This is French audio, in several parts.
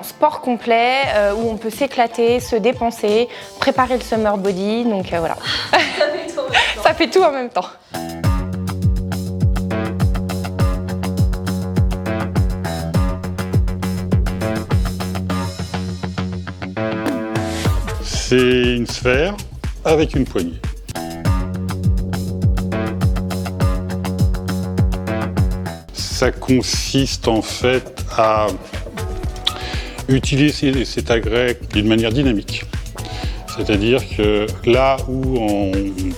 sport complet où on peut s'éclater, se dépenser, préparer le summer body. Donc voilà. Ça fait tout en même temps. C'est une sphère avec une poignée. Ça consiste en fait à utiliser cet agrès d'une manière dynamique. C'est-à-dire que là où on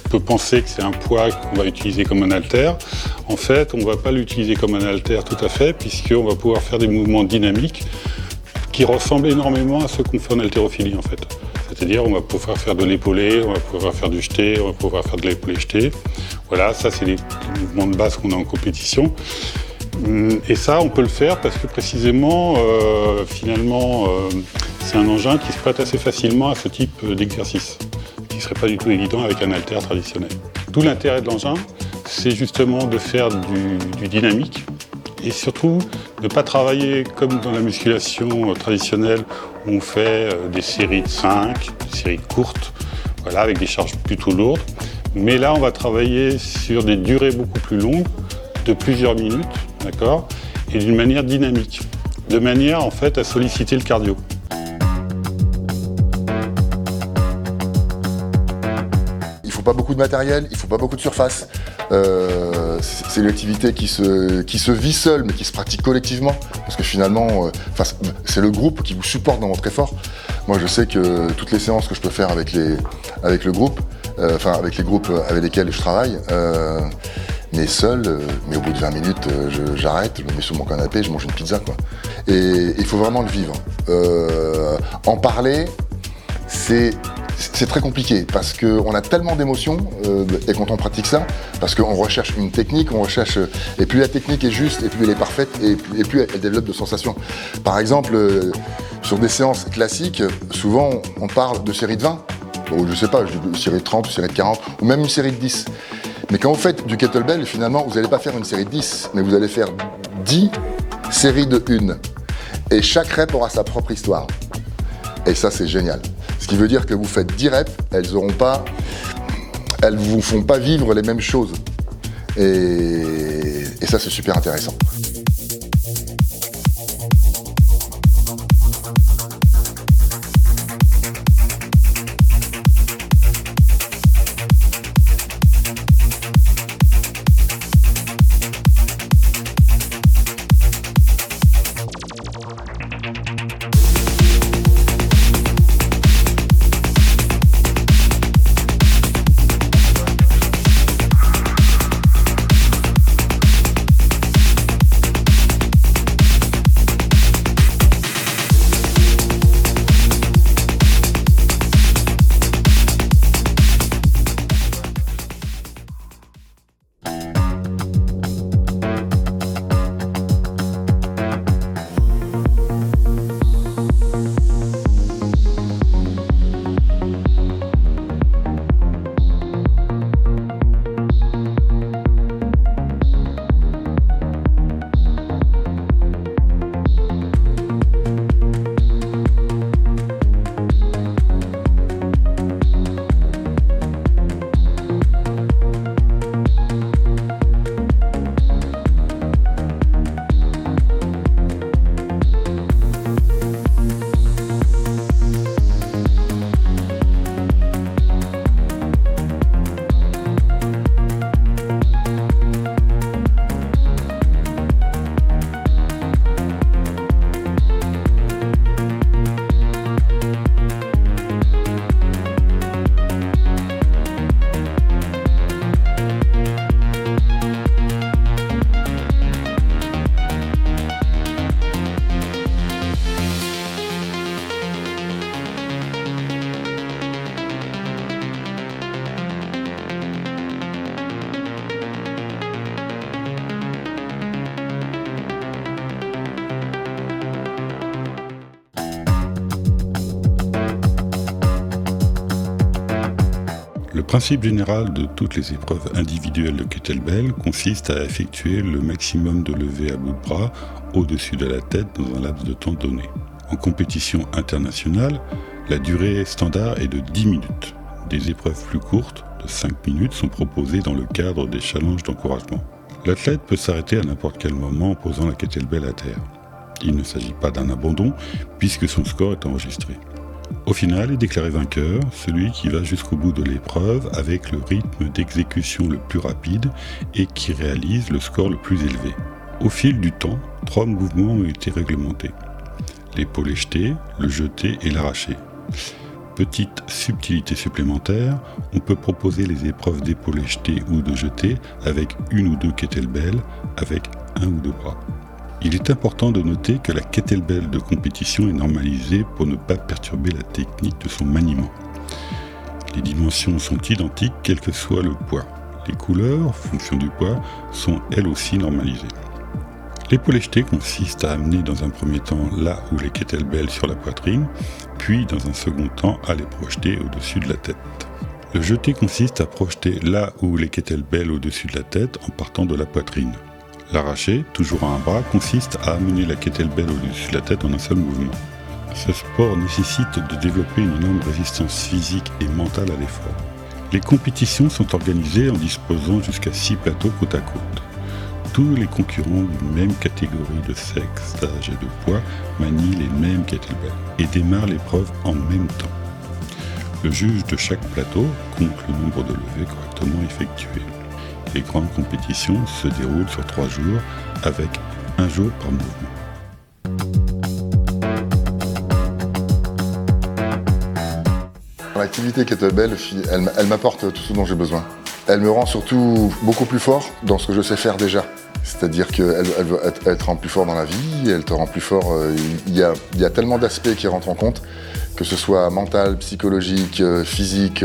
peut penser que c'est un poids qu'on va utiliser comme un haltère, en fait on ne va pas l'utiliser comme un haltère tout à fait, puisqu'on va pouvoir faire des mouvements dynamiques qui ressemblent énormément à ce qu'on fait en haltérophilie en fait. C'est-à-dire on va pouvoir faire de l'épaulé, on va pouvoir faire du jeté, on va pouvoir faire de l'épaulé jeté. Voilà, ça c'est les mouvements de base qu'on a en compétition. Et ça, on peut le faire parce que précisément, c'est un engin qui se prête assez facilement à ce type d'exercice, qui ne serait pas du tout évident avec un haltère traditionnel. Tout l'intérêt de l'engin, c'est justement de faire du dynamique et surtout de ne pas travailler comme dans la musculation traditionnelle où on fait des séries de 5, des séries courtes, voilà, avec des charges plutôt lourdes. Mais là, on va travailler sur des durées beaucoup plus longues, de plusieurs minutes, d'accord, et d'une manière dynamique, de manière en fait à solliciter le cardio. Il ne faut pas beaucoup de matériel, il ne faut pas beaucoup de surface. C'est une activité qui se vit seule, mais qui se pratique collectivement, parce que finalement, c'est le groupe qui vous supporte dans votre effort. Moi, je sais que toutes les séances que je peux faire avec le groupe, avec les groupes avec lesquels je travaille, mais seul, mais au bout de 20 minutes, j'arrête, je me mets sur mon canapé, je mange une pizza, quoi. Et il faut vraiment le vivre. En parler, c'est très compliqué parce qu'on a tellement d'émotions et quand on pratique ça, parce qu'on recherche une technique, et plus la technique est juste, et plus elle est parfaite, et plus elle développe de sensations. Par exemple, sur des séances classiques, souvent on parle de série de 20, ou je sais pas, une série de 30, une série de 40, ou même une série de 10. Mais quand vous faites du kettlebell, finalement, vous n'allez pas faire une série de 10, mais vous allez faire 10 séries de 1. Et chaque rep aura sa propre histoire. Et ça, c'est génial. Ce qui veut dire que vous faites 10 reps, elles vous font pas vivre les mêmes choses. Et ça, c'est super intéressant. Le principe général de toutes les épreuves individuelles de kettlebell consiste à effectuer le maximum de levées à bout de bras au-dessus de la tête dans un laps de temps donné. En compétition internationale, la durée standard est de 10 minutes. Des épreuves plus courtes, de 5 minutes, sont proposées dans le cadre des challenges d'encouragement. L'athlète peut s'arrêter à n'importe quel moment en posant la kettlebell à terre. Il ne s'agit pas d'un abandon, puisque son score est enregistré. Au final est déclaré vainqueur celui qui va jusqu'au bout de l'épreuve avec le rythme d'exécution le plus rapide et qui réalise le score le plus élevé. Au fil du temps, 3 mouvements ont été réglementés. L'épaulé jeté, le jeté et l'arraché. Petite subtilité supplémentaire, on peut proposer les épreuves d'épaulé jeté ou de jeté avec 1 ou 2 kettlebells, avec 1 ou 2 bras. Il est important de noter que la kettlebell de compétition est normalisée pour ne pas perturber la technique de son maniement. Les dimensions sont identiques quel que soit le poids. Les couleurs, fonction du poids, sont elles aussi normalisées. L'épaulé jeté consiste à amener dans un premier temps là où les kettlebells sur la poitrine, puis dans un second temps à les projeter au-dessus de la tête. Le jeté consiste à projeter là où les kettlebells au-dessus de la tête en partant de la poitrine. L'arraché, toujours à un bras, consiste à amener la kettlebell au-dessus de la tête en un seul mouvement. Ce sport nécessite de développer une énorme résistance physique et mentale à l'effort. Les compétitions sont organisées en disposant jusqu'à 6 plateaux côte à côte. Tous les concurrents d'une même catégorie de sexe, d'âge et de poids manient les mêmes kettlebells et démarrent l'épreuve en même temps. Le juge de chaque plateau compte le nombre de levées correctement effectuées. Les grandes compétitions se déroulent sur 3 jours avec 1 jour par mouvement. L'activité kettlebell, elle m'apporte tout ce dont j'ai besoin. Elle me rend surtout beaucoup plus fort dans ce que je sais faire déjà. C'est-à-dire qu'elle te rend plus fort dans la vie, elle te rend plus fort. Il y a tellement d'aspects qui rentrent en compte, que ce soit mental, psychologique, physique.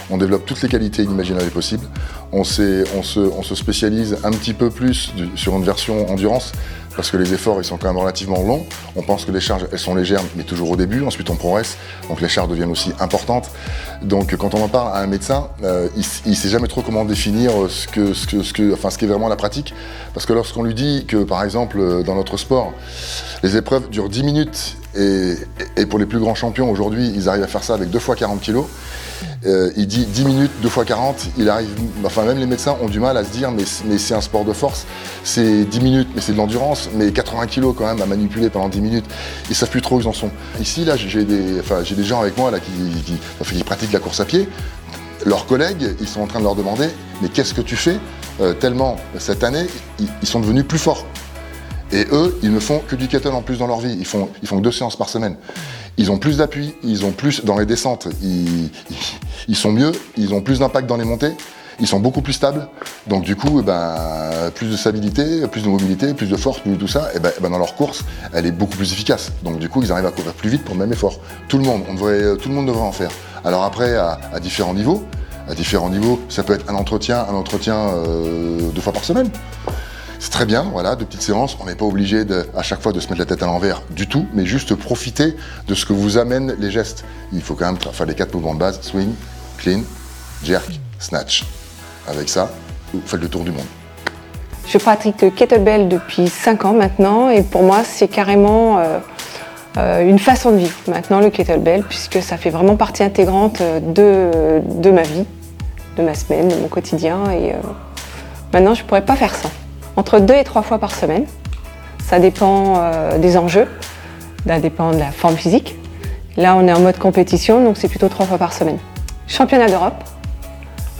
On développe toutes les qualités inimaginables possibles. On se spécialise un petit peu plus sur une version endurance, parce que les efforts ils sont quand même relativement longs. On pense que les charges elles sont légères, mais toujours au début. Ensuite on progresse, donc les charges deviennent aussi importantes. Donc quand on en parle à un médecin, il sait jamais trop comment définir ce qui est vraiment la pratique. Parce que lorsqu'on lui dit que par exemple dans notre sport, les épreuves durent 10 minutes et pour les plus grands champions aujourd'hui, ils arrivent à faire ça avec 2 fois 40 kilos. Il dit 10 minutes, 2 fois 40, même les médecins ont du mal à se dire mais c'est un sport de force, c'est 10 minutes, mais c'est de l'endurance, mais 80 kilos quand même à manipuler pendant 10 minutes, ils savent plus trop où ils en sont. Ici, là, j'ai des gens avec moi là, qui pratiquent la course à pied, leurs collègues, ils sont en train de leur demander mais qu'est-ce que tu fais tellement cette année, ils sont devenus plus forts. Et eux, ils ne font que du kettle en plus dans leur vie, ils font 2 séances par semaine. Ils ont plus d'appui, ils ont plus dans les descentes, ils sont mieux, ils ont plus d'impact dans les montées, ils sont beaucoup plus stables. Donc du coup, plus de stabilité, plus de mobilité, plus de force, plus de tout ça, dans leur course, elle est beaucoup plus efficace. Donc du coup, ils arrivent à courir plus vite pour le même effort. Tout le monde devrait en faire. Alors après, à différents niveaux, ça peut être un entretien 2 fois par semaine. C'est très bien, voilà, 2 petites séances. On n'est pas obligé à chaque fois de se mettre la tête à l'envers du tout, mais juste profiter de ce que vous amènent les gestes. Il faut quand même faire les 4 mouvements de base, swing, clean, jerk, snatch. Avec ça, vous faites le tour du monde. Je pratique le kettlebell depuis 5 ans maintenant et pour moi c'est carrément une façon de vivre maintenant le kettlebell puisque ça fait vraiment partie intégrante de ma vie, de ma semaine, de mon quotidien et maintenant je ne pourrais pas faire sans. Entre 2 et 3 fois par semaine. Ça dépend des enjeux, ça dépend de la forme physique. Là, on est en mode compétition, donc c'est plutôt 3 fois par semaine. Championnat d'Europe,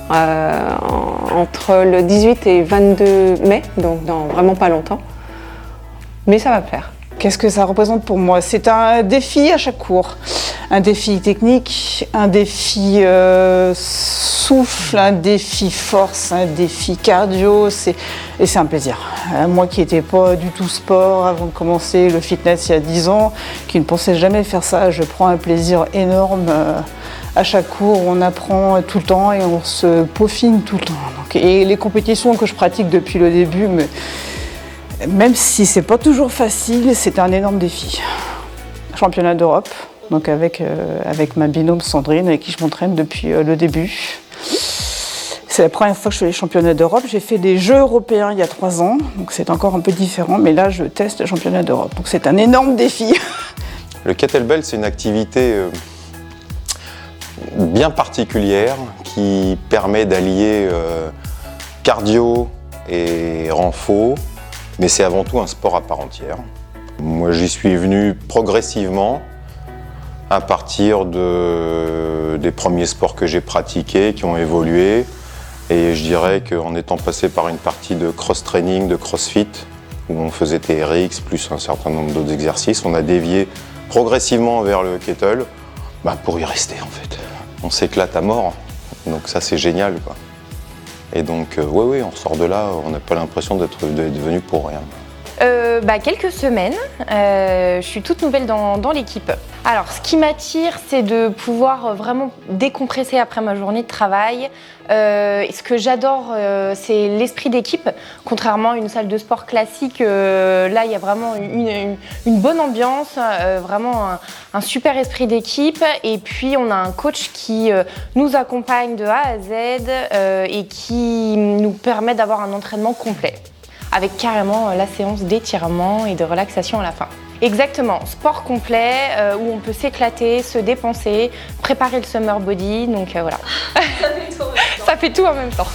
entre le 18 et 22 mai, donc dans vraiment pas longtemps. Mais ça va me plaire. Qu'est-ce que ça représente pour moi? C'est un défi à chaque cours. Un défi technique, un défi souffle, un défi force, un défi cardio, et c'est un plaisir. Moi qui n'étais pas du tout sport avant de commencer le fitness il y a 10 ans, qui ne pensais jamais faire ça, je prends un plaisir énorme. À chaque cours, on apprend tout le temps et on se peaufine tout le temps. Et les compétitions que je pratique depuis le début, même si c'est pas toujours facile, c'est un énorme défi. Championnat d'Europe, donc avec ma binôme Sandrine, avec qui je m'entraîne depuis le début. C'est la première fois que je fais les championnats d'Europe. J'ai fait des Jeux européens il y a 3 ans, donc c'est encore un peu différent, mais là je teste les championnats d'Europe. Donc c'est un énorme défi. Le kettlebell, c'est une activité bien particulière qui permet d'allier cardio et renfo, mais c'est avant tout un sport à part entière. Moi, j'y suis venu progressivement à partir des premiers sports que j'ai pratiqués, qui ont évolué. Et je dirais qu'en étant passé par une partie de cross-training, de crossfit, où on faisait TRX, plus un certain nombre d'autres exercices, on a dévié progressivement vers le kettle, pour y rester en fait. On s'éclate à mort, donc ça c'est génial, quoi. Et donc, oui, on ressort de là, on n'a pas l'impression d'être venu pour rien. Quelques semaines, je suis toute nouvelle dans l'équipe. Alors ce qui m'attire, c'est de pouvoir vraiment décompresser après ma journée de travail. Ce que j'adore, c'est l'esprit d'équipe. Contrairement à une salle de sport classique, là il y a vraiment une bonne ambiance, vraiment un super esprit d'équipe. Et puis on a un coach qui nous accompagne de A à Z et qui nous permet d'avoir un entraînement complet, avec carrément la séance d'étirement et de relaxation à la fin. Exactement, sport complet où on peut s'éclater, se dépenser, préparer le summer body, donc voilà. Ça fait tout en même temps.